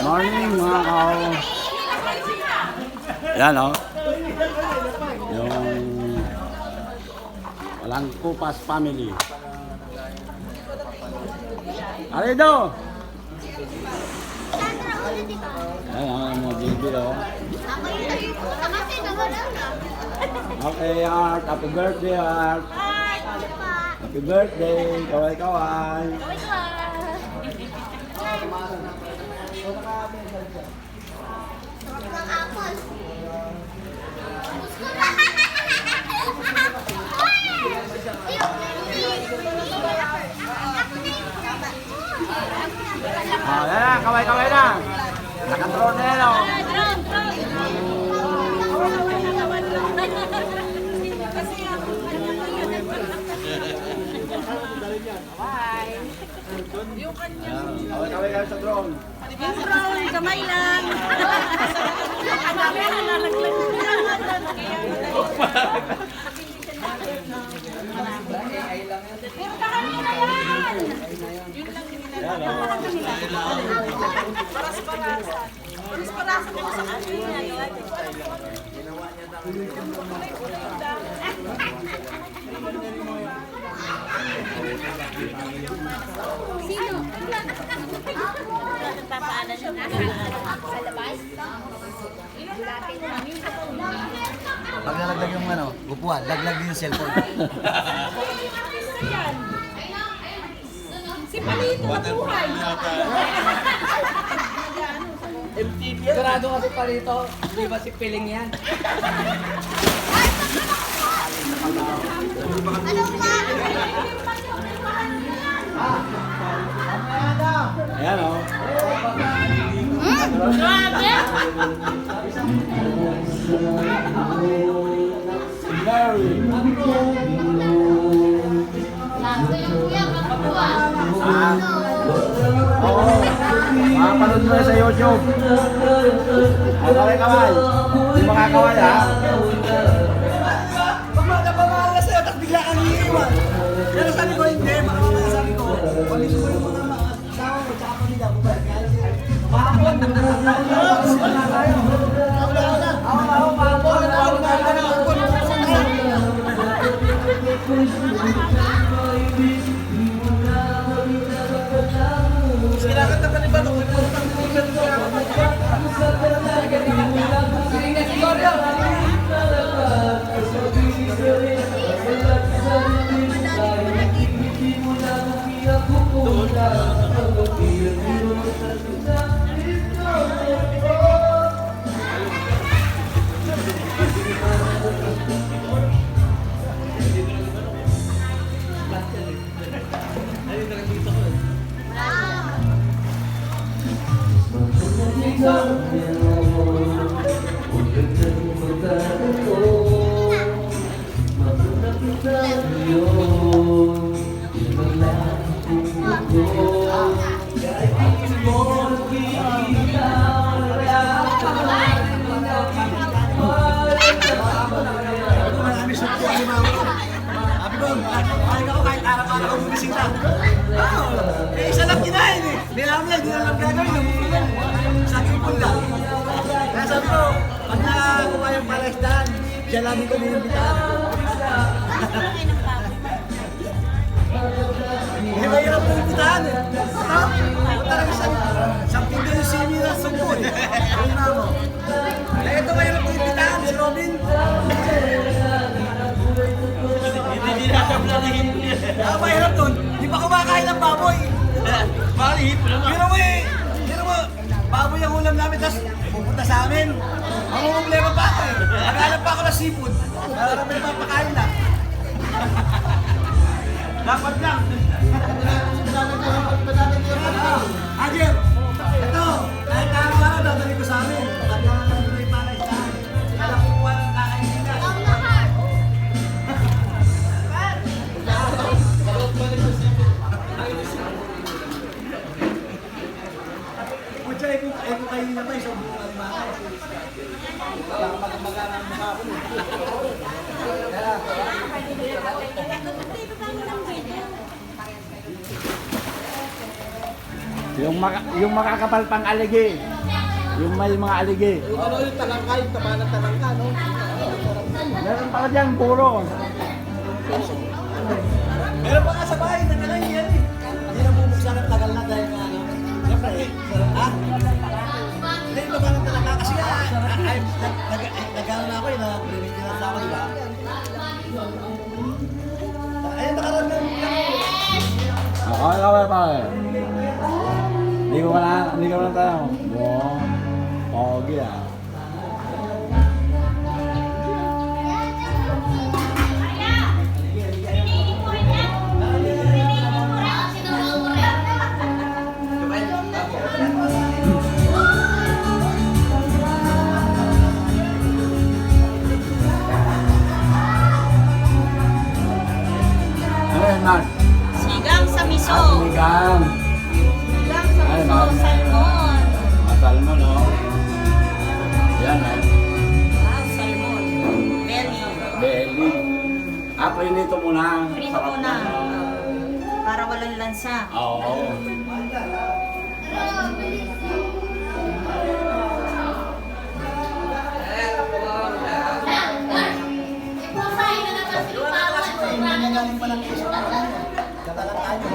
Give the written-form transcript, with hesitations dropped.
Morning mga kao. Yan o. Yung walang kupas family. Arido! Ayan ang mga baby o. Okay, Art. Happy birthday, Art. Happy birthday. Kaway-kaway. Yan na, kaway-kaway na. Naka-drone na yan o. Yung kanya. Kaway-kaway kayo sa drone. Yung drone, kamay lang. Kamay lang, nalaglag. Pero kanina yan. Yun lang Paras-parasa. Paras-parasa ko sa kanina. Ginawa niya daw. Sino? Nagpapaalan siya sa labas? Pag nalaglag yung ano, upuan, laglag din yung cellphone. Si Palito nabuhay. MTV. Sigurado kasi pa rito, di ba si Piling yan? Ayan o. Mary. Oo. Makapanood mo sa YouTube. Kaway-kaway. Hindi makakaway ha. Pagmamahal sa'yo, tapos bigla kang iiwan. Pero sabi ko hindi, makamamaya sabi ko, palisin ko yung mga asawa mo, tsaka pamilya ko ba? Mahapon! Wala tayo! Kinakanta pa ni Bano, pupunta ng tingnan ko na ako. Sige na, Gloria! Isa lang kinain eh. Nilaman lang, di na lang gagawin. Sa aking pula. Kaya sabi ko, pag nakakuha yung palasdan, siya lang ko nilibitaan. Hindi ba hirap nilibitaan eh? Punta lang isang tindi yung simi na sumpo eh. Yung namo. Eh, ito mahirap nilibitaan, si Robin. Hindi nakablahin. Mahirap dun. Di ba kumakain ng baboy? Bakit? Pero mo, baboy ang ulam namin, tapos pupunta sa amin. Ang problema pa ako eh. Naghanap pa ako ng seafood. Para may mapakain na. Dapat lang. Agir, ito, kahit araw-araw dadali ko sa amin. Pagka may palay sa amin. Kaya kukuha ng kakainin na. Pucha, eko kayo naman, isang buong alimangan. Parang mag-magana ang mukha ko. Kaya, Yung makakapal pang aligi. Yung may mga aligi. Ano yung talangka, yung taba ng talangka, no? Meron pa dyan, puro. Meron pa nga sa bahay, nagkala yan eh. Hindi na bubuksan ng tagal na dahil nga ano. Siyempre eh, ha? Hindi yung taba ng talangka kasi nga, nagkala na ako eh, nag-remake na sa ako, di ba? Ayun, nakaraan na Okay, pare. Hindi ko na tayo. Wow. Pogi ah. Ano yun, Mark? Sigang sa miso. Sinigang. Sigang sa Ay, miso. mahal na Salmon. Salmon, no? Yan, oh. Wow, salmon. Belly. Belly. Prinito muna. Prito Sarap muna. na, no? Para walang lansa. Oo. Galing pa lang po sa talangka nyo.